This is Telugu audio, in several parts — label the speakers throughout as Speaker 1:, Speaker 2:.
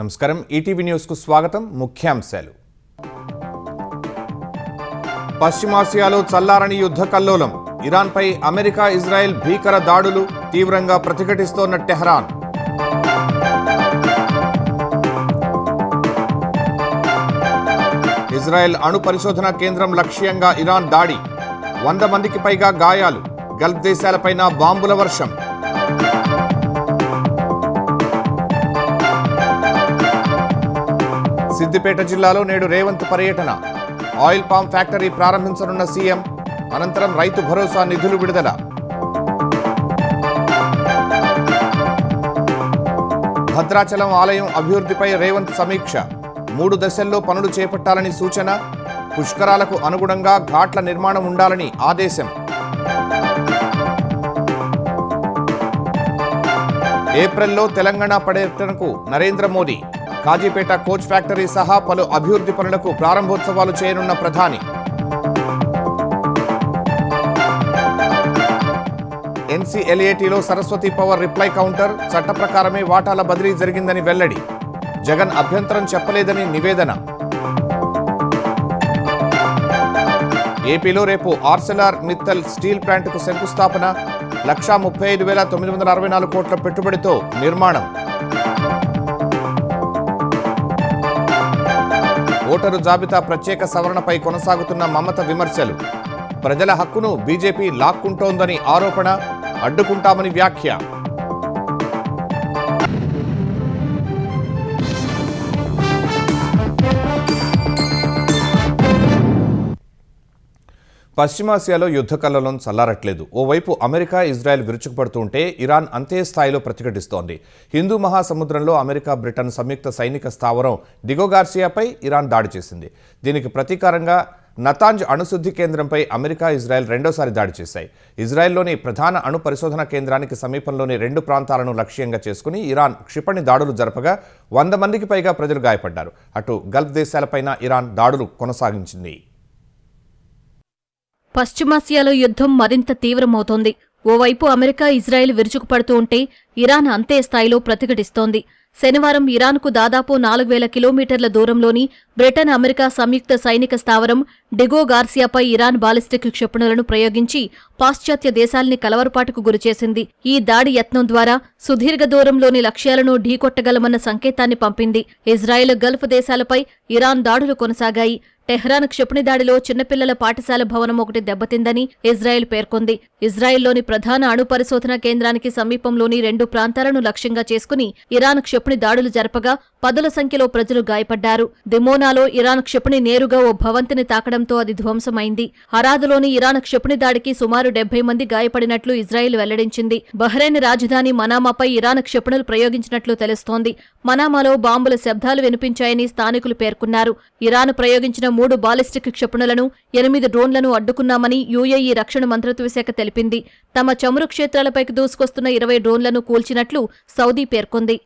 Speaker 1: నమస్కారం ఈటీవీ న్యూస్ కు స్వాగతం. ముఖ్యాంశాలు. పశ్చిమాసియాలో చల్లారని యుద్ధ కల్లోలం. ఇరాన్పై అమెరికా ఇజ్రాయెల్ భీకర దాడులు తీవ్రంగా ప్రతిఘటిస్తోన్న టెహ్రాన్. ఇజ్రాయెల్ అణు పరిశోధన కేంద్రం లక్ష్యంగా ఇరాన్ దాడి. 100 మందికి పైగా గాయాలు. గల్ఫ్ దేశాలపైన బాంబుల వర్షం. సిద్దిపేట జిల్లాలో నేడు రేవంత్ పర్యటన. ఆయిల్ పామ్ ఫ్యాక్టరీ ప్రారంభించనున్న సీఎం. అనంతరం రైతు భరోసా నిధులు విడుదల. భద్రాచలం ఆలయం అభివృద్ధిపై రేవంత్ సమీక్ష. 3 దశల్లో పనులు చేపట్టాలని సూచన. పుష్కరాలకు అనుగుణంగా ఘాట్ల నిర్మాణం ఉండాలని ఆదేశం. ఏప్రిల్లో తెలంగాణ పర్యటనకు నరేంద్ర మోదీ. కాజీపేట కోచ్ ఫ్యాక్టరీ సహా పలు అభివృద్ధి పనులకు ప్రారంభోత్సవాలు చేయనున్న ప్రధాని. ఎన్సీఎల్ఏటీలో సరస్వతి పవర్ రిప్లై కౌంటర్ చట్ట ప్రకారమే వాటాల బదిలీ జరిగిందని వెల్లడి. జగన్ అభ్యంతరం చెప్పలేదని నివేదన. ఏపీలో రేపు ఆర్సెలార్ మిత్తల్ స్టీల్ ప్లాంట్కు శంకుస్థాపన. 1,35,964 కోట్ల పెట్టుబడితో నిర్మాణం. ఓటరు జాబితా ప్రత్యేక సవరణపై కొనసాగుతున్న మమత విమర్శలు. ప్రజల హక్కును బీజేపీ లాక్కుంటోందని ఆరోపణ. అడ్డుకుంటామని వ్యాఖ్య. పశ్చిమాసియాలో యుద్ధ కల్లోలం చల్లారట్లేదు. ఓవైపు అమెరికా ఇజ్రాయెల్ విరుచుకుపడుతూ ఉంటే ఇరాన్ అంతే స్థాయిలో ప్రతిఘటిస్తోంది. హిందూ మహాసముద్రంలో అమెరికా బ్రిటన్ సంయుక్త సైనిక స్థావరం డిగో గార్సియాపై ఇరాన్ దాడి చేసింది. దీనికి ప్రతీకారంగా నతాంజ్ అణుశుద్ధి కేంద్రంపై అమెరికా ఇజ్రాయెల్ రెండోసారి దాడి చేశాయి. ఇజ్రాయెల్లోని ప్రధాన అణు పరిశోధన కేంద్రానికి సమీపంలోని 2 ప్రాంతాలను లక్ష్యంగా చేసుకుని ఇరాన్ క్షిపణి దాడులు జరపగా 100 మందికి పైగా ప్రజలు గాయపడ్డారు. అటు గల్ఫ్ దేశాలపైన ఇరాన్ దాడులు కొనసాగించింది.
Speaker 2: పశ్చిమాసియాలో యుద్ధం మరింత తీవ్రమవుతోంది. ఓవైపు అమెరికా ఇజ్రాయెల్ విరుచుకుపడుతూ ఉంటే ఇరాన్ అంతే స్థాయిలో ప్రతిఘటిస్తోంది. శనివారం ఇరాన్కు దాదాపు 4,000 కిలోమీటర్ల దూరంలోని బ్రిటన్ అమెరికా సంయుక్త సైనిక స్థావరం డిగో గార్సియాపై ఇరాన్ బాలిస్టిక్ క్షిపణులను ప్రయోగించి పాశ్చాత్య దేశాల్ని కలవరపాటుకు గురిచేసింది. ఈ దాడి యత్నం ద్వారా సుదీర్ఘ దూరంలోని లక్ష్యాలను ఢీకొట్టగలమన్న సంకేతాన్ని పంపింది. ఇజ్రాయెల్ గల్ఫ్ దేశాలపై ఇరాన్ దాడులు కొనసాగాయి. టెహ్రాన్ క్షిపణి దాడిలో చిన్నపిల్లల పాఠశాల భవనం ఒకటి దెబ్బతిందని ఇజ్రాయెల్ పేర్కొంది. ఇజ్రాయెల్లోని ప్రధాన అణు పరిశోధన కేంద్రానికి సమీపంలోని 2 ప్రాంతాలను లక్ష్యంగా చేసుకుని ఇరాన్ క్షిపణి దాడులు జరపగా 10ల సంఖ్యలో ప్రజలు గాయపడ్డారు. దిమోనాలో ఇరాన్ క్షిపణి నేరుగా ఓ భవంతిని తాకడంతో అది ధ్వంసమైంది. హరాదులోని ఇరాన్ క్షిపణి దాడికి సుమారు 70 మంది గాయపడినట్లు ఇజ్రాయెల్ వెల్లడించింది. బహ్రెయిన్ రాజధాని మనామాపై ఇరాన్ క్షిపణులు ప్రయోగించినట్లు తెలుస్తోంది. మనామాలో బాంబుల శబ్దాలు వినిపించాయని స్థానికులు పేర్కొన్నారు. ఇరాన్ ప్రయోగించిన 3 బాలిస్టిక్ క్షిపణులను 8 డ్రోన్లను అడ్డుకున్నామని యుఏఈ రక్షణ మంత్రిత్వ శాఖ తెలిపింది. తమ చమురు క్షేత్రాలపైకి దూసుకొస్తున్న 20 డ్రోన్లను కూల్చినట్లు సౌదీ పేర్కొంది.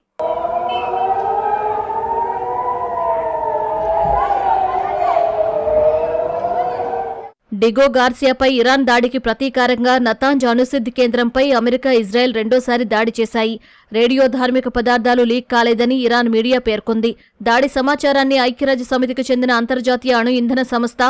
Speaker 2: డిగో గార్సియాపై ఇరాన్ దాడికి ప్రతీకారంగా నతాంజ్ అణుశుద్ధి కేంద్రంపై అమెరికా ఇజ్రాయెల్ రెండోసారి దాడి చేశాయి. రేడియో ధార్మిక పదార్థాలు లీక్ కాలేదని ఇరాన్ మీడియా పేర్కొంది. దాడి సమాచారాన్ని ఐక్యరాజ్య సమితికి చెందిన అంతర్జాతీయ అణు ఇంధన సంస్థ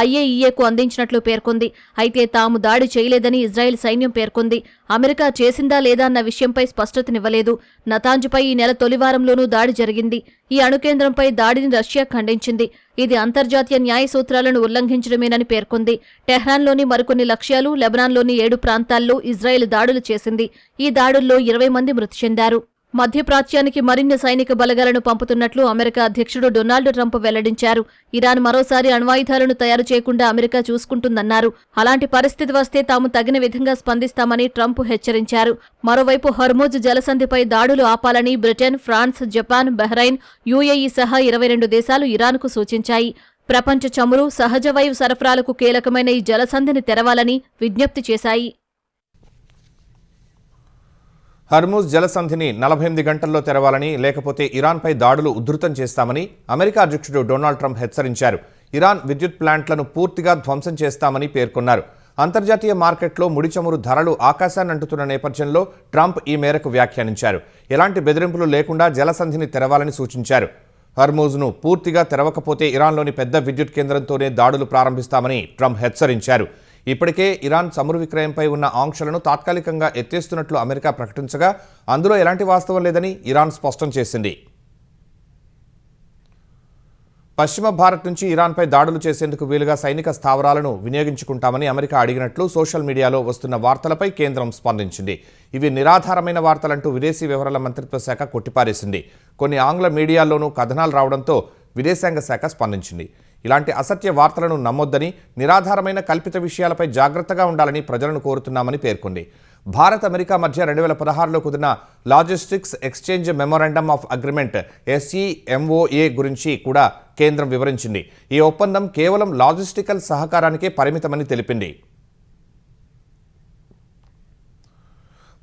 Speaker 2: IAEAకు అందించినట్లు పేర్కొంది. అయితే తాము దాడి చేయలేదని ఇజ్రాయెల్ సైన్యం పేర్కొంది. అమెరికా చేసిందా లేదా అన్న విషయంపై స్పష్టతనివ్వలేదు. నతాంజ్పై ఈ నెల తొలివారంలోనూ దాడి జరిగింది. ఈ అణు కేంద్రంపై దాడిని రష్యా ఖండించింది. ఇది అంతర్జాతీయ న్యాయ సూత్రాలను ఉల్లంఘించడమేనని పేర్కొంది. టెహ్రాన్లోని మరికొన్ని లక్ష్యాలు, లెబనాన్లోని 7 ప్రాంతాల్లో ఇజ్రాయెల్ దాడులు చేసింది. ఈ దాడుల్లో 20 మంది మృతి చెందారు. మధ్యప్రాచ్యానికి మరిన్ని సైనిక బలగాలను పంపుతున్నట్లు అమెరికా అధ్యక్షుడు డొనాల్డ్ ట్రంప్ వెల్లడించారు. ఇరాన్ మరోసారి అణ్వాయుధాలను తయారు చేయకుండా అమెరికా చూసుకుంటుందన్నారు. అలాంటి పరిస్థితి వస్తే తాము తగిన విధంగా స్పందిస్తామని ట్రంప్ హెచ్చరించారు. మరోవైపు హర్ముజ్ జలసంధిపై దాడులు ఆపాలని Britain, France, Japan, Bahrain, UAE సహా 22 దేశాలు ఇరాన్కు సూచించాయి. ప్రపంచ చమురు, సహజ వాయువు సరఫరాలకు కీలకమైన ఈ జలసంధిని తెరవాలని విజ్ఞప్తి చేశాయి.
Speaker 1: హర్ముజ్ జలసంధిని 48 గంటల్లో తెరవాలని, లేకపోతే ఇరాన్పై దాడులు ఉధృతం చేస్తామని అమెరికా అధ్యక్షుడు డొనాల్డ్ ట్రంప్ హెచ్చరించారు. ఇరాన్ విద్యుత్ ప్లాంట్లను పూర్తిగా ధ్వంసం చేస్తామని పేర్కొన్నారు. అంతర్జాతీయ మార్కెట్లో ముడి చమురు ధరలు ఆకాశాన్ని అంటుతున్న నేపథ్యంలో ట్రంప్ ఈ మేరకు వ్యాఖ్యానించారు. ఎలాంటి బెదిరింపులు లేకుండా జలసంధిని తెరవాలని సూచించారు. హర్మూజ్ను పూర్తిగా తెరవకపోతే ఇరాన్లోని పెద్ద విద్యుత్ కేంద్రంతోనే దాడులు ప్రారంభిస్తామని ట్రంప్ హెచ్చరించారు. ఇప్పటికే ఇరాన్ చమురు విక్రయంపై ఉన్న ఆంక్షలను తాత్కాలికంగా ఎత్తేస్తున్నట్లు అమెరికా ప్రకటించగా అందులో ఎలాంటి వాస్తవం లేదని ఇరాన్ స్పష్టం చేసింది. పశ్చిమ భారత్ నుంచి ఇరాన్పై దాడులు చేసేందుకు వీలుగా సైనిక స్థావరాలను వినియోగించుకుంటామని అమెరికా అడిగినట్లు సోషల్ మీడియాలో వస్తున్న వార్తలపై కేంద్రం స్పందించింది. ఇవి నిరాధారమైన వార్తలంటూ విదేశీ వ్యవహారాల మంత్రిత్వ శాఖ కొట్టిపారేసింది. కొన్ని ఆంగ్ల మీడియాల్లోనూ కథనాలు రావడంతో విదేశాంగ శాఖ స్పందించింది. ఇలాంటి అసత్య వార్తలను నమ్మొద్దని, నిరాధారమైన కల్పిత విషయాలపై జాగ్రత్తగా ఉండాలని ప్రజలను కోరుతున్నామని పేర్కొంది. భారత్ అమెరికా మధ్య 2016లో కుదిరిన logistics exchange memorandum of agreement SEMOA గురించి కూడా కేంద్రం వివరించింది. ఈ ఒప్పందం కేవలం లాజిస్టికల్ సహకారానికే పరిమితమని తెలిపింది.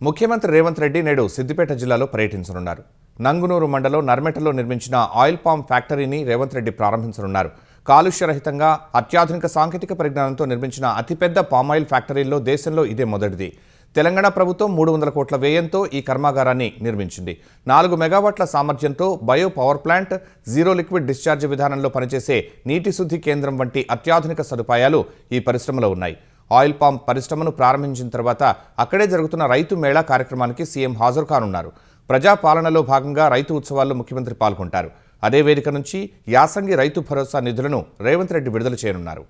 Speaker 1: ముఖ్యమంత్రి రేవంత్ రెడ్డి నేడు సిద్దిపేట జిల్లాలో పర్యటించనున్నారు. నంగునూరు మండలం నర్మెటలో నిర్మించిన ఆయిల్ పామ్ ఫ్యాక్టరీని రేవంత్ రెడ్డి ప్రారంభించనున్నారు. కాలుష్యరహితంగా అత్యాధునిక సాంకేతిక పరిజ్ఞానంతో నిర్మించిన అతిపెద్ద పామాయిల్ ఫ్యాక్టరీల్లో దేశంలో ఇదే మొదటిది. తెలంగాణ ప్రభుత్వం 300 కోట్ల వ్యయంతో ఈ కర్మాగారాన్ని నిర్మించింది. 4 మెగావాట్ల సామర్థ్యంతో bio power plant, zero liquid discharge విధానంలో పనిచేసే నీటి శుద్ధి కేంద్రం వంటి అత్యాధునిక సదుపాయాలు ఈ పరిశ్రమలో ఉన్నాయి. ఆయిల్ పామ్ పరిశ్రమను ప్రారంభించిన తర్వాత అక్కడే జరుగుతున్న రైతు మేళా కార్యక్రమానికి సీఎం హాజరు కానున్నారు. ప్రజాపాలనలో భాగంగా రైతు ఉత్సవాల్లో ముఖ్యమంత్రి పాల్గొంటారు. అదే వేదిక నుంచి యాసంగి రైతు భరోసా నిధులను రేవంత్ రెడ్డి విడుదల చేయనున్నారు.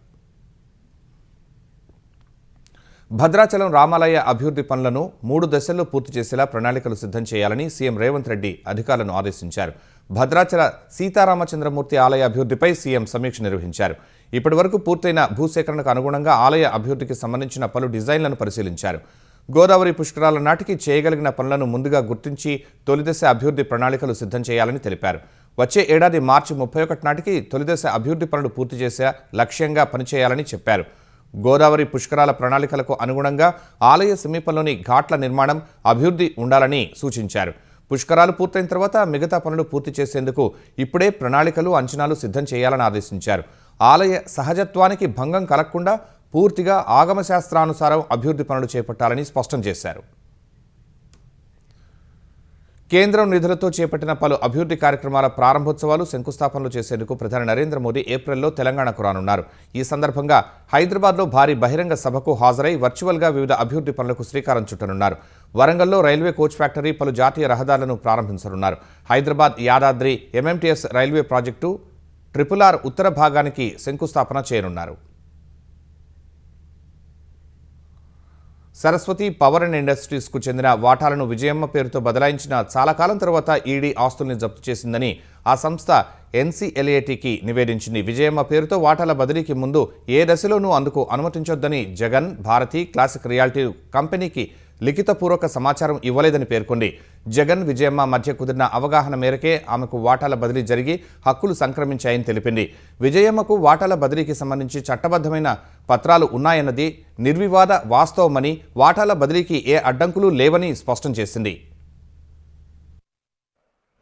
Speaker 1: భద్రాచలం రామాలయ అభివృద్ధి పనులను 3 దశల్లో పూర్తి చేసేలా ప్రణాళికలు సిద్ధం చేయాలని సీఎం రేవంత్ రెడ్డి అధికారులను ఆదేశించారు. భద్రాచల సీతారామచంద్రమూర్తి ఆలయ అభివృద్ధిపై సీఎం సమీక్ష నిర్వహించారు. ఇప్పటివరకు పూర్తయిన భూసేకరణకు అనుగుణంగా ఆలయ అభివృద్ధికి సంబంధించిన పలు డిజైన్లను పరిశీలించారు. గోదావరి పుష్కరాల నాటికి చేయగలిగిన పనులను ముందుగా గుర్తించి తొలిదశ అభివృద్ధి ప్రణాళికలు సిద్ధం చేయాలని తెలిపారు. వచ్చే ఏడాది మార్చి 31 నాటికి తొలిదశ అభివృద్ధి పనులు పూర్తి చేసే లక్ష్యంగా పనిచేయాలని చెప్పారు. గోదావరి పుష్కరాల ప్రణాళికలకు అనుగుణంగా ఆలయ సమీపంలోని ఘాట్ల నిర్మాణం, అభివృద్ధి ఉండాలని సూచించారు. పుష్కరాలు పూర్తయిన తర్వాత మిగతా పనులు పూర్తి చేసేందుకు ఇప్పుడే ప్రణాళికలు, అంచనాలు సిద్ధం చేయాలని ఆదేశించారు. ఆలయ సహజత్వానికి భంగం కలగకుండా పూర్తిగా ఆగమశాస్త్రానుసారం అభివృద్ధి పనులు చేపట్టాలని స్పష్టం చేశారు. కేంద్రం నిధులతో చేపట్టిన పలు అభివృద్ధి కార్యక్రమాల ప్రారంభోత్సవాలు, శంకుస్థాపనలు చేసేందుకు ప్రధాని నరేంద్ర మోదీ ఏప్రిల్లో తెలంగాణకు రానున్నారు. ఈ సందర్భంగా హైదరాబాద్లో భారీ బహిరంగ సభకు హాజరై వర్చువల్గా వివిధ అభివృద్ధి పనులకు శ్రీకారం చుట్టనున్నారు. వరంగల్లో రైల్వే కోచ్ ఫ్యాక్టరీ, పలు జాతీయ రహదారులను ప్రారంభించనున్నారు. Hyderabad Yadadri MMTS railway project RRR ఉత్తర భాగానికి శంకుస్థాపన చేయనున్నారు. సరస్వతి పవర్ అండ్ ఇండస్ట్రీస్కు చెందిన వాటాలను విజయమ్మ పేరుతో బదలాయించిన చాలా కాలం తర్వాత ఈడీ ఆస్తుల్ని జప్తు చేసిందని ఆ సంస్థ NCLATకి నివేదించింది. విజయమ్మ పేరుతో వాటాల బదిలీకి ముందు ఏ దశలోనూ అందుకు అనుమతించొద్దని జగన్, భారతి క్లాసిక్ రియాలిటీ కంపెనీకి లిఖితపూర్వక సమాచారం ఇవ్వలేదని పేర్కొంది. జగన్, విజయమ్మ మధ్య కుదిరిన అవగాహన మేరకే ఆమెకు వాటాల బదిలీ జరిగి హక్కులు సంక్రమించాయని తెలిపింది. విజయమ్మకు వాటాల బదిలీకి సంబంధించి చట్టబద్ధమైన పత్రాలు ఉన్నాయన్నది నిర్వివాద వాస్తవమని, వాటాల బదిలీకి ఏ అడ్డంకులు లేవని స్పష్టం చేసింది.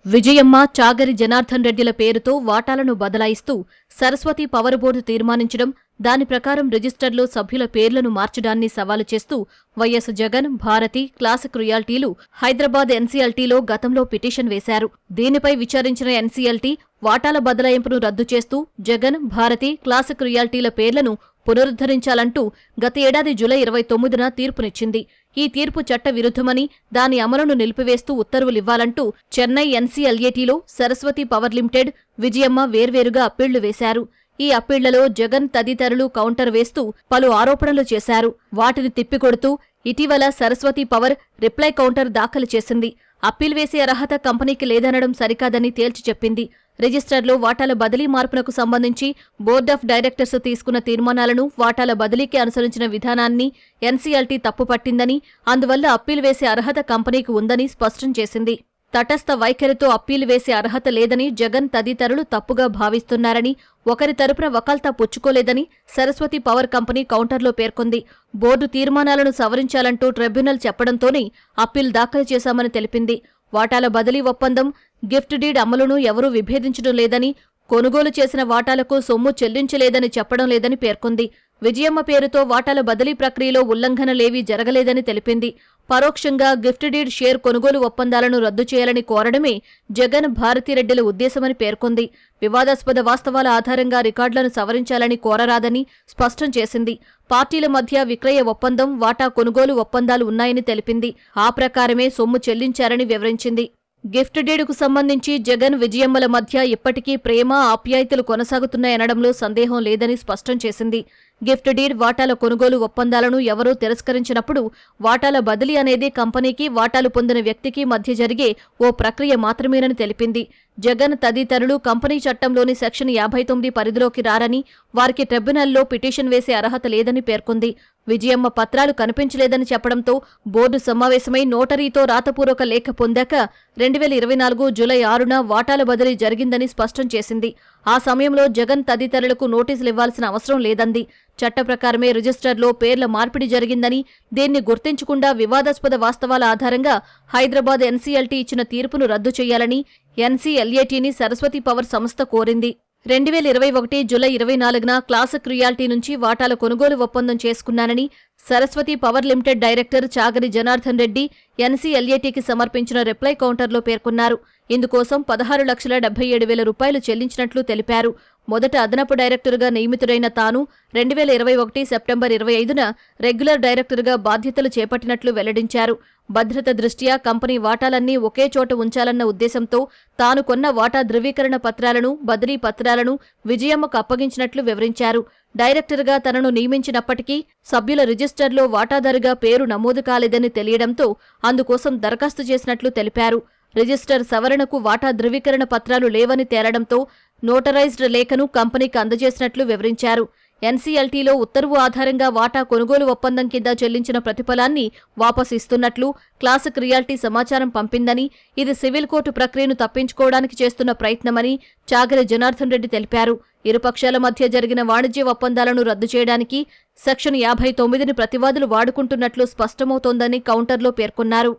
Speaker 2: విజయమ్మ, చాగరి జనార్దన్ రెడ్డిల పేరుతో వాటాలను బదలాయిస్తూ సరస్వతి పవర్ బోర్డు తీర్మానించడం, దాని ప్రకారం రిజిస్టర్లో సభ్యుల పేర్లను మార్చడాన్ని సవాలు చేస్తూ వైఎస్ జగన్, భారతి క్లాసిక్ రియాల్టీలు హైదరాబాద్ NCLTలో గతంలో పిటిషన్ వేశారు. దీనిపై విచారించిన NCLT వాటాల బదలాయింపును రద్దు చేస్తూ జగన్, భారతి క్లాసిక్ రియాల్టీల పేర్లను పునరుద్ధరించాలంటూ గత ఏడాది జూలై 29న తీర్పునిచ్చింది. ఈ తీర్పు చట్ట విరుద్ధమని, దాని అమలును నిలిపివేస్తూ ఉత్తర్వులివ్వాలంటూ చెన్నై NCLATలో సరస్వతి పవర్ లిమిటెడ్, విజయమ్మ వేర్వేరుగా అప్పీళ్లు వేశారు. ఈ అప్పీళ్లలో జగన్ తదితరులు కౌంటర్ వేస్తూ పలు ఆరోపణలు చేశారు. వాటిని తిప్పికొడుతూ ఇటీవల సరస్వతి పవర్ రిప్లై కౌంటర్ దాఖలు చేసింది. అప్పీల్ వేసే అర్హత కంపెనీకి లేదనడం సరికాదని తేల్చి చెప్పింది. రిజిస్టర్లో వాటాల బదిలీ మార్పునకు సంబంధించి బోర్డ్ ఆఫ్ డైరెక్టర్స్ తీసుకున్న తీర్మానాలను, వాటాల బదిలీకి అనుసరించిన విధానాన్ని NCLT తప్పుపట్టిందని, అందువల్ల అప్పీల్ వేసే అర్హత కంపెనీకి ఉందని స్పష్టం చేసింది. తటస్థ వైఖరితో అప్పీలు వేసే అర్హత లేదని జగన్ తదితరులు తప్పుగా భావిస్తున్నారని, ఒకరి తరపున వకాల్తా పుచ్చుకోలేదని సరస్వతి పవర్ కంపెనీ కౌంటర్లో పేర్కొంది. బోర్డు తీర్మానాలను సవరించాలంటూ ట్రిబ్యునల్ చెప్పడంతోనే అప్పీల్ దాఖలు చేశామని తెలిపింది. వాటాల బదిలీ ఒప్పందం, గిఫ్ట్ డీడ్ అమలును ఎవరూ విభేదించడం లేదని, కొనుగోలు చేసిన వాటాలకు సొమ్ము చెల్లించలేదని చెప్పడం లేదని పేర్కొంది. విజయమ్మ పేరుతో వాటాల బదిలీ ప్రక్రియలో ఉల్లంఘనలేవీ జరగలేదని తెలిపింది. పరోక్షంగా గిఫ్ట్ డీడ్ షేర్ కొనుగోలు ఒప్పందాలను రద్దు చేయాలని కోరడమే జగన్ భారతిరెడ్డిల ఉద్దేశమని పేర్కొంది. వివాదాస్పద వాస్తవాల ఆధారంగా రికార్డులను సవరించాలని కోరరాదని స్పష్టం చేసింది. పార్టీల మధ్య విక్రయ ఒప్పందం, వాటా కొనుగోలు ఒప్పందాలు ఉన్నాయని తెలిపింది. ఆ ప్రకారమే సొమ్ము చెల్లించారని వివరించింది. గిఫ్ట్ డీడ్కు సంబంధించి జగన్, విజయమ్మల మధ్య ఇప్పటికీ ప్రేమ, ఆప్యాయతలు కొనసాగుతున్నాయనడంలో సందేహం లేదని స్పష్టం చేసింది. గిఫ్ట్ డీడ్, వాటాల కొనుగోలు ఒప్పందాలను ఎవరూ తిరస్కరించినప్పుడు వాటాల బదిలీ అనేది కంపెనీకి, వాటాలు పొందిన వ్యక్తికి మధ్య జరిగే ఓ ప్రక్రియ మాత్రమేనని తెలిపింది. జగన్ తదితరులు కంపెనీ చట్టంలోని సెక్షన్ 59 పరిధిలోకి రారని, వారికి ట్రిబ్యునల్లో పిటిషన్ వేసే అర్హత లేదని పేర్కొంది. విజయమ్మ పత్రాలు కనిపించలేదని చెప్పడంతో బోర్డు సమావేశమై నోటరీతో రాతపూర్వక లేఖ పొందాక 2024 జూలై 6న వాటాల బదిలీ జరిగిందని స్పష్టం చేసింది. ఆ సమయంలో జగన్ తదితరులకు నోటీసులు ఇవ్వాల్సిన అవసరం లేదంది. చట్ట ప్రకారమే రిజిస్టర్లో పేర్ల మార్పిడి జరిగిందని, దీన్ని గుర్తించకుండా వివాదాస్పద వాస్తవాల ఆధారంగా హైదరాబాద్ ఎన్సీఎల్టీ ఇచ్చిన తీర్పును రద్దు చేయాలని ఎన్సీఎల్ఏటీని సరస్వతి పవర్ సంస్థ కోరింది. 2021 జూలై 24న క్లాసిక్ రియాల్టీ నుంచి వాటాల కొనుగోలు ఒప్పందం చేసుకున్నానని Saraswati power limited director Chagari Janardhan Reddy ఎన్సీఎల్ఏటీకి సమర్పించిన రిప్లై కౌంటర్లో పేర్కొన్నారు. ఇందుకోసం 16,77,000 రూపాయలు చెల్లించినట్లు తెలిపారు. మొదట అదనపు డైరెక్టరుగా నియమితుడైన తాను 2021 సెప్టెంబర్ 25న రెగ్యులర్ డైరెక్టరుగా బాధ్యతలు చేపట్టినట్లు వెల్లడించారు. భద్రత దృష్ట్యా కంపెనీ వాటాలన్నీ ఒకే చోట ఉంచాలన్న ఉద్దేశంతో తాను కొన్న వాటా ధృవీకరణ పత్రాలను, బదిలీ పత్రాలను విజయమ్మకు అప్పగించినట్లు వివరించారు. డైరెక్టరుగా తనను నియమించినప్పటికీ సభ్యుల రిజిస్టర్లో వాటాదారుగా పేరు నమోదు కాలేదని తెలియడంతో అందుకోసం దరఖాస్తు చేసినట్లు తెలిపారు. రిజిస్టర్ సవరణకు వాటా ధృవీకరణ పత్రాలు లేవని తేలడంతో నోటరైజ్డ్ లేఖను కంపెనీకి అందజేసినట్లు వివరించారు. ఎన్సీఎల్టీలో ఉత్తర్వు ఆధారంగా వాటా కొనుగోలు ఒప్పందం కింద చెల్లించిన ప్రతిఫలాన్ని వాపసు ఇస్తున్నట్లు క్లాసిక్ రియాల్టీ సమాచారం పంపిందని, ఇది సివిల్ కోర్టు ప్రక్రియను తప్పించుకోవడానికి చేస్తున్న ప్రయత్నమని చాగరి జనార్దన్ రెడ్డి తెలిపారు. ఇరుపక్షాల మధ్య జరిగిన వాణిజ్య ఒప్పందాలను రద్దు చేయడానికి సెక్షన్ 59ని ప్రతివాదులు వాడుకుంటున్నట్లు స్పష్టమవుతోందని కౌంటర్లో పేర్కొన్నారు.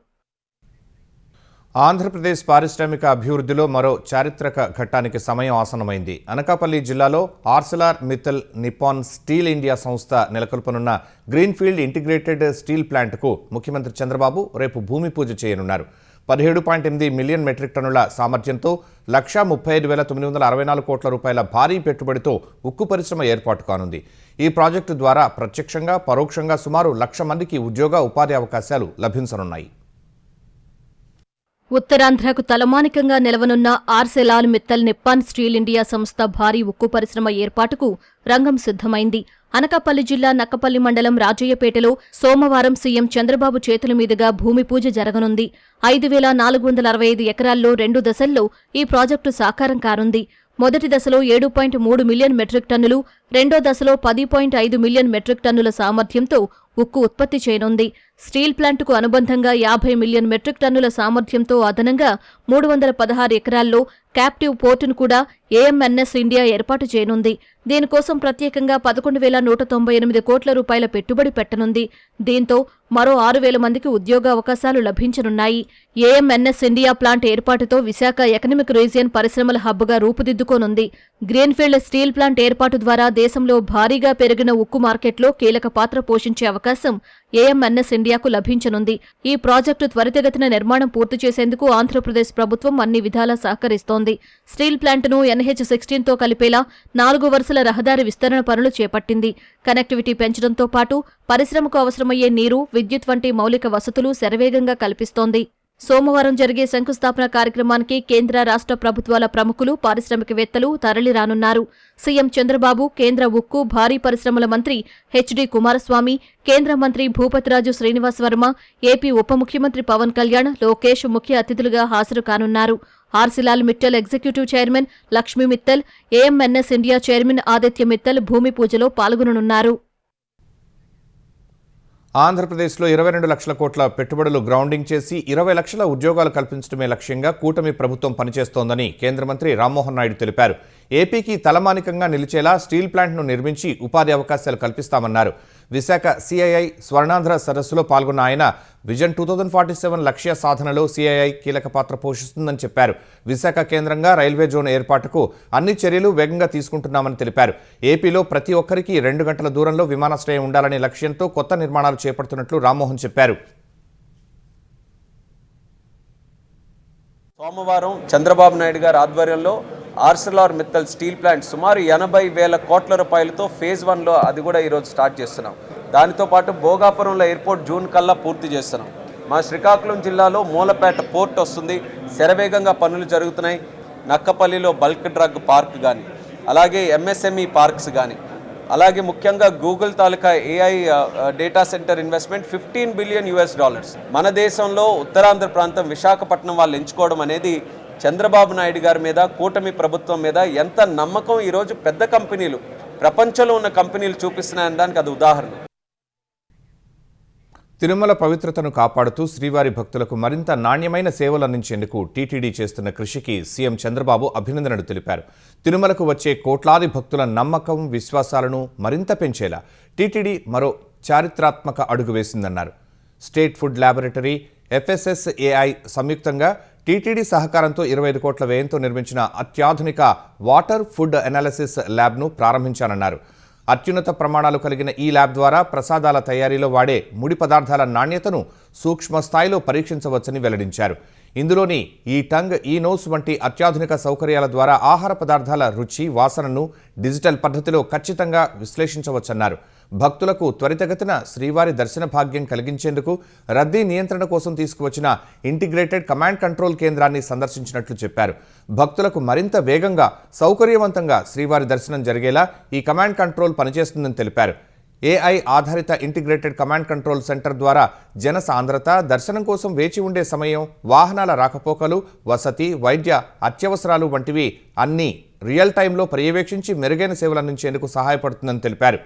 Speaker 1: ఆంధ్రప్రదేశ్ పారిశ్రామిక అభివృద్ధిలో మరో చారిత్రక ఘట్టానికి సమయం ఆసన్నమైంది. అనకాపల్లి జిల్లాలో Arcelor Mittal Nippon steel India సంస్థ నెలకొల్పనున్న గ్రీన్ఫీల్డ్ ఇంటిగ్రేటెడ్ స్టీల్ ప్లాంట్కు ముఖ్యమంత్రి చంద్రబాబు రేపు భూమి పూజ చేయనున్నారు. 17.8 మిలియన్ మెట్రిక్ టన్నుల సామర్థ్యంతో 1,35,964 కోట్ల రూపాయల భారీ పెట్టుబడితో ఉక్కు పరిశ్రమ ఏర్పాటు కానుంది. ఈ ప్రాజెక్టు ద్వారా ప్రత్యక్షంగా, పరోక్షంగా సుమారు 1,00,000 మందికి ఉద్యోగ, ఉపాధి అవకాశాలు లభించనున్నాయి.
Speaker 2: ఉత్తరాంధ్రకు తలమానికంగా నిలవనున్న Arcelor Mittal Nippon steel India సంస్థ భారీ ఉక్కు పరిశ్రమ ఏర్పాటుకు రంగం సిద్ధమైంది. అనకాపల్లి జిల్లా నక్కపల్లి మండలం రాజయ్యపేటలో సోమవారం సీఎం చంద్రబాబు చేతుల మీదుగా భూమి పూజ జరగనుంది. 5,465 ఎకరాల్లో 2 దశల్లో ఈ ప్రాజెక్టు సాకారం కానుంది. మొదటి దశలో 7.3 మిలియన్ మెట్రిక్ టన్నులు, రెండో దశలో 10.5 మిలియన్ మెట్రిక్ టన్నుల సామర్థ్యంతో ఉక్కు ఉత్పత్తి చేయనుంది. స్టీల్ ప్లాంటుకు అనుబంధంగా 50 మిలియన్ మెట్రిక్ టన్నుల సామర్థ్యంతో అదనంగా 316 ఎకరాల్లో క్యాప్టివ్ పోర్టును కూడా ఏఎంఎన్ఎస్ ఇండియా ఏర్పాటు చేయనుంది. దీనికోసం ప్రత్యేకంగా 11,198 కోట్ల రూపాయల పెట్టుబడి పెట్టనుంది. దీంతో మరో 6,000 మందికి ఉద్యోగ అవకాశాలు లభించనున్నాయి. ఏఎంఎన్ఎస్ ఇండియా ప్లాంట్ ఏర్పాటుతో విశాఖ ఎకనమిక్ రీజియన్ పరిశ్రమల హబ్గా రూపుదిద్దుకోనుంది. గ్రీన్ఫీల్డ్ స్టీల్ ప్లాంట్ ఏర్పాటు ద్వారా దేశంలో భారీగా పెరిగిన ఉక్కు మార్కెట్లో కీలక పాత్ర పోషించే అవకాశం ఏఎంఎన్ఎస్ ఇండియాకు లభించనుంది. ఈ ప్రాజెక్టు త్వరితగతిన నిర్మాణం పూర్తి చేసేందుకు ఆంధ్రప్రదేశ్ ప్రభుత్వం అన్ని విధాలా సహకరిస్తోంది. స్టీల్ ప్లాంట్ను NH16తో కలిపేలా 4 వరుసల రహదారి విస్తరణ పనులు చేపట్టింది. కనెక్టివిటీ పెంచడంతో పాటు పరిశ్రమకు అవసరమయ్యే నీరు, విద్యుత్ వంటి మౌలిక వసతులు శరవేగంగా కల్పిస్తోంది. సోమవారం జరిగే శంకుస్థాపన కార్యక్రమానికి కేంద్ర, రాష్ట్ర ప్రభుత్వాల ప్రముఖులు, పారిశ్రామికవేత్తలు తరలిరానున్నారు. సీఎం చంద్రబాబు, కేంద్ర ఉక్కు, భారీ పరిశ్రమల మంత్రి హెచ్డి కుమారస్వామి, కేంద్ర మంత్రి భూపతిరాజు శ్రీనివాస్ వర్మ, ఏపీ ఉప ముఖ్యమంత్రి పవన్ కళ్యాణ్, లోకేష్ ముఖ్య అతిథులుగా హాజరు కానున్నారు. Arcelor Mittal executive chairman Lakshmi Mittal, AMNS India chairman Aditya Mittal భూమి పూజలో పాల్గొననున్నారు.
Speaker 1: ఆంధ్రప్రదేశ్లో 22 లక్షల కోట్ల పెట్టుబడులు గ్రౌండింగ్ చేసి 20 లక్షల ఉద్యోగాలు కల్పించడమే లక్ష్యంగా కూటమి ప్రభుత్వం పనిచేస్తోందని కేంద్ర మంత్రి రామ్మోహన్ నాయుడు తెలిపారు. ఏపీకి తలమానికంగా నిలిచేలా స్టీల్ ప్లాంట్ను నిర్మించి ఉపాధి అవకాశాలు కల్పిస్తామన్నారు. విశాఖ సిఐఐ స్వర్ణాంధ్ర సదస్సులో పాల్గొన్న ఆయన విజన్ 2047 లక్ష్య సాధనలో సిఐఐ కీలక పాత్ర పోషిస్తుందని చెప్పారు. విశాఖ కేంద్రంగా రైల్వే జోన్ ఏర్పాటుకు అన్ని చర్యలు వేగంగా తీసుకుంటున్నామని తెలిపారు. ఏపీలో ప్రతి ఒక్కరికి 2 గంటల దూరంలో విమానాశ్రయం ఉండాలనే లక్ష్యంతో కొత్త నిర్మాణాలు చేపడుతున్నట్లు రామ్మోహన్ చెప్పారు.
Speaker 3: సోమవారం చంద్రబాబు నాయుడు గారి ఆధ్వర్యంలో ఆర్సెలార్ మిత్తల్ స్టీల్ ప్లాంట్ సుమారు 80,000 కోట్ల రూపాయలతో ఫేజ్ 1లో అది కూడా ఈరోజు స్టార్ట్ చేస్తున్నాం. దానితో పాటు భోగాపురంలో ఎయిర్పోర్ట్ జూన్ కల్లా పూర్తి చేస్తున్నాం. మా శ్రీకాకుళం జిల్లాలో మూలపేట పోర్ట్ వస్తుంది, శరవేగంగా పనులు జరుగుతున్నాయి. నక్కపల్లిలో బల్క్ డ్రగ్ పార్క్ కానీ, అలాగే ఎంఎస్ఎంఈ పార్క్స్ కానీ, అలాగే ముఖ్యంగా గూగుల్ తాలూకా AI data center investment $15 billion. మన దేశంలో ఉత్తరాంధ్ర ప్రాంతం విశాఖపట్నం వాళ్ళు ఎంచుకోవడం అనేది చంద్రబాబు నాయుడు గారి మీద, కూటమి ప్రభుత్వం మీద ఎంత నమ్మకం ఈరోజు పెద్ద కంపెనీలు, ప్రపంచంలో ఉన్న కంపెనీలు చూపిస్తున్నాయని దానికి అది ఉదాహరణ.
Speaker 1: తిరుమల పవిత్రతను కాపాడుతూ శ్రీవారి భక్తులకు మరింత నాణ్యమైన సేవలు అందించేందుకు టీటీడీ చేస్తున్న కృషికి సీఎం చంద్రబాబు అభినందనలు తెలిపారు. తిరుమలకు వచ్చే కోట్లాది భక్తుల నమ్మకం, విశ్వాసాలను మరింత పెంచేలా టీటీడీ మరో చారిత్రాత్మక అడుగు వేసిందన్నారు. స్టేట్ ఫుడ్ ల్యాబొరేటరీ, FSSAI సంయుక్తంగా టీటీడీ సహకారంతో 25 కోట్ల వ్యయంతో నిర్మించిన అత్యాధునిక వాటర్ ఫుడ్ అనాలిసిస్ ల్యాబ్ను ప్రారంభించానన్నారు. అత్యున్నత ప్రమాణాలు కలిగిన ఈ ల్యాబ్ ద్వారా ప్రసాదాల తయారీలో వాడే ముడి పదార్థాల నాణ్యతను సూక్ష్మ స్థాయిలో పరీక్షించవచ్చని వెల్లడించారు. ఇందులోని ఈ టంగ్, ఈ నోస్ వంటి అత్యాధునిక సౌకర్యాల ద్వారా ఆహార పదార్థాల రుచి, వాసనను డిజిటల్ పద్ధతిలో ఖచ్చితంగా విశ్లేషించవచ్చన్నారు. భక్తులకు త్వరితగతిన శ్రీవారి దర్శన భాగ్యం కలిగించేందుకు రద్దీ నియంత్రణ కోసం తీసుకువచ్చిన ఇంటిగ్రేటెడ్ కమాండ్ కంట్రోల్ కేంద్రాన్ని సందర్శించినట్లు చెప్పారు. భక్తులకు మరింత వేగంగా, సౌకర్యవంతంగా శ్రీవారి దర్శనం జరిగేలా ఈ కమాండ్ కంట్రోల్ పనిచేస్తుందని తెలిపారు. AI ఆధారిత ఇంటిగ్రేటెడ్ కమాండ్ కంట్రోల్ సెంటర్ ద్వారా జన సాంద్రత, దర్శనం కోసం వేచి ఉండే సమయం, వాహనాల రాకపోకలు, వసతి, వైద్య అత్యవసరాలు వంటివి అన్నీ రియల్ టైంలో పర్యవేక్షించి మెరుగైన సేవలు అందించేందుకు సహాయపడుతుందని తెలిపారు.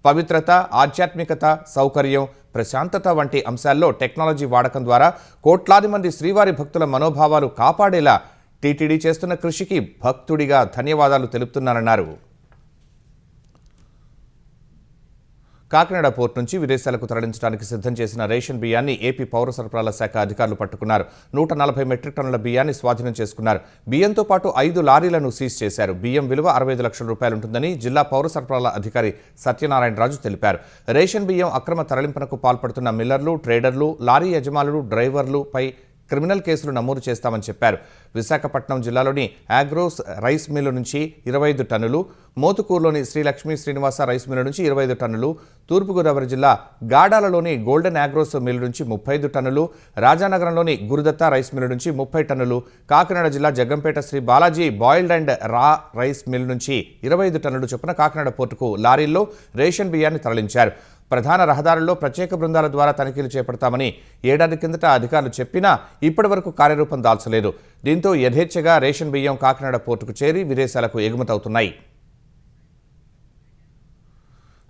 Speaker 1: పవిత్రత, ఆధ్యాత్మికత, సౌకర్యం, ప్రశాంతత వంటి అంశాల్లో టెక్నాలజీ వాడకం ద్వారా కోట్లాది మంది శ్రీవారి భక్తుల మనోభావాలు కాపాడేలా టీటీడీ చేస్తున్న కృషికి భక్తుడిగా ధన్యవాదాలు తెలుపుతున్నారన్నారు. కాకినాడ పోర్టు నుంచి విదేశాలకు తరలించడానికి సిద్ధం చేసిన రేషన్ బియ్యాన్ని ఏపీ పౌర సరఫరాల శాఖ అధికారులు పట్టుకున్నారు. 140 మెట్రిక్ టన్నుల బియ్యాన్ని స్వాధీనం చేసుకున్నారు. బియ్యంతో పాటు 5 లారీలను సీజ్ చేశారు. బియ్యం విలువ 65 లక్షల రూపాయలు ఉంటుందని జిల్లా పౌర సరఫరాల అధికారి సత్యనారాయణరాజు తెలిపారు. రేషన్ బియ్యం అక్రమ తరలింపునకు పాల్పడుతున్న మిల్లర్లు, ట్రేడర్లు, లారీ యజమానులు, డ్రైవర్లుపై క్రిమినల్ కేసులు నమోదు చేస్తామని చెప్పారు. విశాఖపట్నం జిల్లాలోని ఆగ్రోస్ రైస్ మిల్లు నుంచి 25 టన్నులు, మోతుకూరులోని శ్రీలక్ష్మీ శ్రీనివాస రైస్ మిల్లు నుంచి 25 టన్నులు, తూర్పుగోదావరి జిల్లా గాడాలలోని గోల్డెన్ ఆగ్రోస్ మిల్లు నుంచి 35 టన్నులు, రాజానగరంలోని గురుదత్త రైస్ మిల్లు నుంచి 30 టన్నులు, కాకినాడ జిల్లా జగ్గంపేట శ్రీ బాలాజీ బాయిల్డ్ అండ్ రా రైస్ మిల్లు నుంచి 25 టన్నులు చొప్పున కాకినాడ పోర్టుకు లారీల్లో రేషన్ బియ్యాన్ని తరలించారు. ప్రధాన రహదారుల్లో ప్రత్యేక బృందాల ద్వారా తనిఖీలు చేపడతామని ఏడాది కిందట అధికారులు చెప్పినా ఇప్పటి వరకు కార్యరూపం దాల్చలేదు. దీంతో యథేచ్ఛగా రేషన్ బియ్యం కాకినాడ పోర్టుకు చేరి విదేశాలకు ఎగుమతవుతున్నాయి.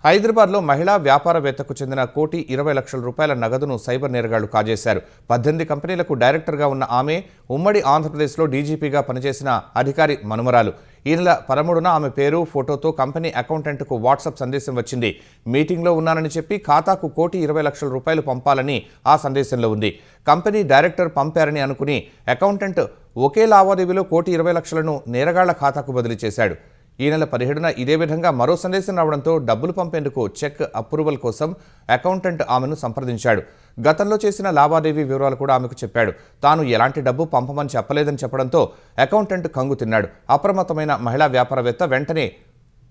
Speaker 1: హైదరాబాద్లో మహిళా వ్యాపారవేత్తకు చెందిన ₹1,20,00,000 నగదును సైబర్ నేరగాళ్లు కాజేశారు. 18 కంపెనీలకు డైరెక్టర్గా ఉన్న ఆమె ఉమ్మడి ఆంధ్రప్రదేశ్లో డీజీపీగా పనిచేసిన అధికారి మనుమరాలు. ఈ నెల 13న ఆమె పేరు, ఫోటోతో కంపెనీ అకౌంటెంట్కు వాట్సాప్ సందేశం వచ్చింది. మీటింగ్లో ఉన్నానని చెప్పి ఖాతాకు ₹1,20,00,000 పంపాలని ఆ సందేశంలో ఉంది. కంపెనీ డైరెక్టర్ పంపారని అనుకుని అకౌంటెంట్ ఒకే లావాదేవీలో ₹1,20,00,000ను నేరగాళ్ల ఖాతాకు బదిలీ చేశాడు. ఈ నెల 17న ఇదే విధంగా మరో సందేశం రావడంతో డబ్బులు పంపేందుకు చెక్ అప్రూవల్ కోసం అకౌంటెంట్ ఆమెను సంప్రదించాడు. గతంలో చేసిన లావాదేవీ వివరాలు కూడా ఆమెకు చెప్పాడు. తాను ఎలాంటి డబ్బు పంపమని చెప్పలేదని చెప్పడంతో అకౌంటెంట్ కంగు తిన్నాడు. అప్రమత్తమైన మహిళా వ్యాపారవేత్త వెంటనే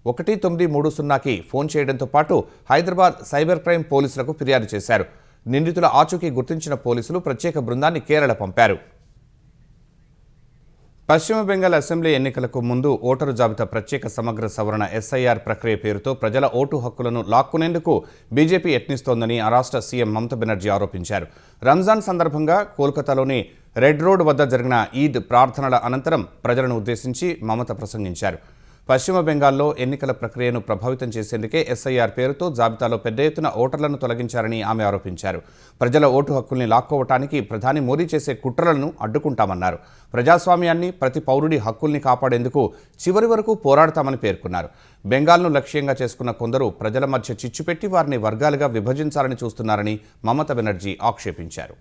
Speaker 1: 1930కి ఫోన్ చేయడంతో పాటు హైదరాబాద్ సైబర్ క్రైమ్ పోలీసులకు ఫిర్యాదు చేశారు. నిందితుల ఆచూకీ గుర్తించిన పోలీసులు ప్రత్యేక బృందాన్ని కేరళ పంపారు. పశ్చిమ బెంగాల్ అసెంబ్లీ ఎన్నికలకు ముందు ఓటరు జాబితా ప్రత్యేక సమగ్ర సవరణ SIR ప్రక్రియ పేరుతో ప్రజల ఓటు హక్కులను లాక్కునేందుకు బీజేపీ యత్నిస్తోందని ఆ రాష్ట్ర సీఎం మమతా బెనర్జీ ఆరోపించారు. రంజాన్ సందర్భంగా కోల్కతాలోని రెడ్ రోడ్ వద్ద జరిగిన ఈద్ ప్రార్థనల అనంతరం ప్రజలను ఉద్దేశించి మమత ప్రసంగించారు. పశ్చిమ బెంగాల్లో ఎన్నికల ప్రక్రియను ప్రభావితం చేసేందుకే ఎస్ఐఆర్ పేరుతో జాబితాలో పెద్ద ఎత్తున ఓటర్లను తొలగించారని ఆమె ఆరోపించారు. ప్రజల ఓటు హక్కుల్ని లాక్కోవటానికి ప్రధాని మోదీ చేసే కుట్రలను అడ్డుకుంటామన్నారు. ప్రజాస్వామ్యాన్ని, ప్రతి పౌరుడి హక్కుల్ని కాపాడేందుకు చివరి వరకు పోరాడతామని పేర్కొన్నారు. బెంగాల్ను లక్ష్యంగా చేసుకున్న కొందరు ప్రజల మధ్య చిచ్చుపెట్టి వారిని వర్గాలుగా విభజించాలని చూస్తున్నారని మమతా బెనర్జీ ఆక్షేపించారు.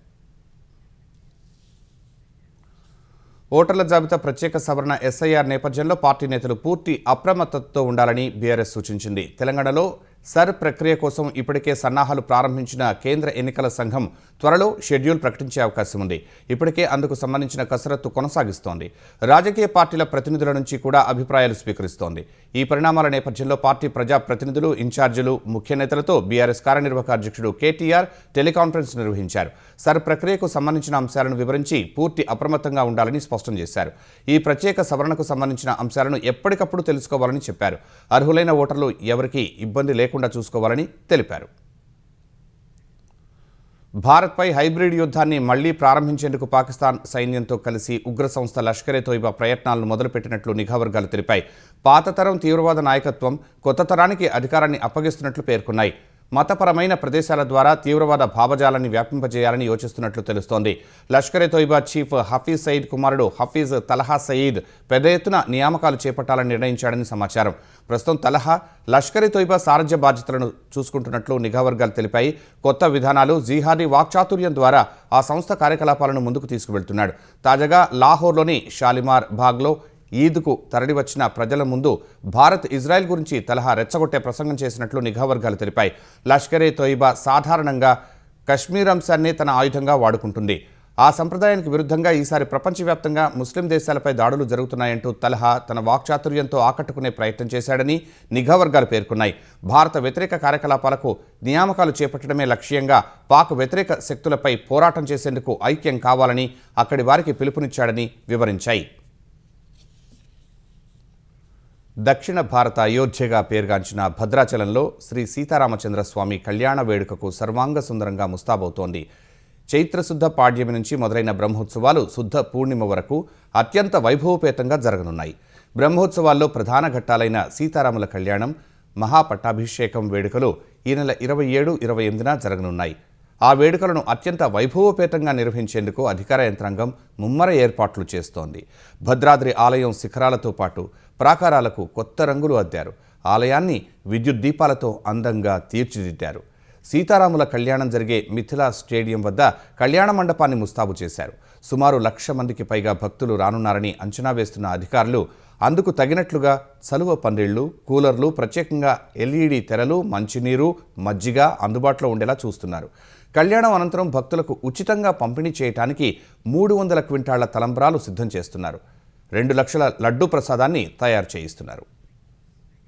Speaker 1: ఓటర్ల జాబితా ప్రత్యేక సవరణ ఎస్ఐఆర్ నేపథ్యంలో పార్టీ నేతలు పూర్తి అప్రమత్తతతో ఉండాలని బీఆర్ఎస్ సూచించింది. తెలంగాణలో సర్ ప్రక్రియ కోసం ఇప్పటికే సన్నాహాలు ప్రారంభించిన కేంద్ర ఎన్నికల సంఘం త్వరలో షెడ్యూల్ ప్రకటించే అవకాశం ఉంది. ఇప్పటికే అందుకు సంబంధించిన కసరత్తు కొనసాగిస్తోంది. రాజకీయ పార్టీల ప్రతినిధుల నుంచి కూడా అభిప్రాయాలు స్వీకరిస్తోంది. ఈ పరిణామాల నేపథ్యంలో పార్టీ ప్రజా ప్రతినిధులు, ఇన్ఛార్జీలు, ముఖ్య నేతలతో బీఆర్ఎస్ కార్యనిర్వాహక అధ్యక్షుడు కేటీఆర్ టెలికాన్ఫరెన్స్ నిర్వహించారు. సర్ ప్రక్రియకు సంబంధించిన అంశాలను వివరించి పూర్తి అప్రమత్తంగా ఉండాలని స్పష్టం చేశారు. ఈ ప్రత్యేక సవరణకు సంబంధించిన అంశాలను ఎప్పటికప్పుడు తెలుసుకోవాలని చెప్పారు. అర్హులైన ఓటర్లు ఎవరికీ ఇబ్బంది లేకుండా చూసుకోవాలని తెలిపారు. భారత్పై హైబ్రిడ్ యుద్ధాన్ని మళ్లీ ప్రారంభించేందుకు పాకిస్తాన్ సైన్యంతో కలిసి ఉగ్ర సంస్థ లష్కర్-ఏ-తోయిబా ప్రయత్నాలను మొదలుపెట్టినట్లు నిఘా వర్గాలు తెలిపాయి. పాత తరం తీవ్రవాద నాయకత్వం కొత్త తరానికి అధికారాన్ని అప్పగిస్తున్నట్లు పేర్కొన్నాయి. మతపరమైన ప్రదేశాల ద్వారా తీవ్రవాద భావజాలాన్ని వ్యాపింపజేయాలని యోచిస్తున్నట్లు తెలుస్తోంది. లష్కర్-ఏ-తోయిబా చీఫ్ హఫీజ్ సయీద్ కుమారుడు హఫీజ్ తలహా సయీద్ పెద్ద ఎత్తున నియామకాలు చేపట్టాలని నిర్ణయించాడని సమాచారం. ప్రస్తుతం తలహా లష్కర్-ఏ-తోయిబా సారథ్య బాధ్యతలను చూసుకుంటున్నట్లు నిఘా వర్గాలు తెలిపాయి. కొత్త విధానాలు, జిహాదీ వాక్చాతుర్యం ద్వారా ఆ సంస్థ కార్యకలాపాలను ముందుకు తీసుకువెళ్తున్నాడు. తాజాగా లాహోర్లోని షాలిమార్ బాగ్లో ఈద్కు తరలివచ్చిన ప్రజల ముందు భారత్, ఇజ్రాయెల్ గురించి తలహా రెచ్చగొట్టే ప్రసంగం చేసినట్లు నిఘా వర్గాలు తెలిపాయి. లష్కర్-ఏ-తోయిబా సాధారణంగా కశ్మీర్ అంశాన్నే తన ఆయుధంగా వాడుకుంటుంది. ఆ సంప్రదాయానికి విరుద్ధంగా ఈసారి ప్రపంచవ్యాప్తంగా ముస్లిం దేశాలపై దాడులు జరుగుతున్నాయంటూ తలహా తన వాక్చాతుర్యంతో ఆకట్టుకునే ప్రయత్నం చేశాడని నిఘా వర్గాలు పేర్కొన్నాయి. భారత వ్యతిరేక కార్యకలాపాలకు నియామకాలు చేపట్టడమే లక్ష్యంగా పాక్ వ్యతిరేక శక్తులపై పోరాటం చేసేందుకు ఐక్యం కావాలని అక్కడి వారికి పిలుపునిచ్చాడని వివరించాయి. దక్షిణ భారత అయోధ్యగా పేరుగాంచిన భద్రాచలంలో శ్రీ సీతారామచంద్ర స్వామి కళ్యాణ వేడుకకు సర్వాంగ సుందరంగా ముస్తాబవుతోంది. చైత్రశుద్ధ పాడ్యమి నుంచి మొదలైన బ్రహ్మోత్సవాలు శుద్ధ పూర్ణిమ వరకు అత్యంత వైభవపేతంగా జరగనున్నాయి. బ్రహ్మోత్సవాల్లో ప్రధాన ఘట్టాలైన సీతారాముల కళ్యాణం, మహాపట్టాభిషేకం వేడుకలు ఈ నెల 27, 28న జరగనున్నాయి. ఆ వేడుకలను అత్యంత వైభవపేతంగా నిర్వహించేందుకు అధికార యంత్రాంగం ముమ్మర ఏర్పాట్లు చేస్తోంది. భద్రాద్రి ఆలయం శిఖరాలతో పాటు ప్రాకారాలకు కొత్త రంగులు అద్దారు. ఆలయాన్ని విద్యుత్ దీపాలతో అందంగా తీర్చిదిద్దారు. సీతారాముల కళ్యాణం జరిగే మిథిలా స్టేడియం వద్ద కళ్యాణ మండపాన్ని ముస్తాబు చేశారు. సుమారు 1,00,000 మందికి పైగా భక్తులు రానున్నారని అంచనా వేస్తున్న అధికారులు అందుకు తగినట్లుగా చలువ పందిళ్లు, కూలర్లు, ప్రత్యేకంగా LED తెరలు, మంచినీరు, మజ్జిగ అందుబాటులో ఉండేలా చూస్తున్నారు. కళ్యాణం అనంతరం భక్తులకు ఉచితంగా పంపిణీ చేయడానికి 300 క్వింటాళ్ల తలంబ్రాలు సిద్ధం చేస్తున్నారు. 2 లక్షల లడ్డూ ప్రసాదాన్ని తయారు చేయిస్తున్నారు.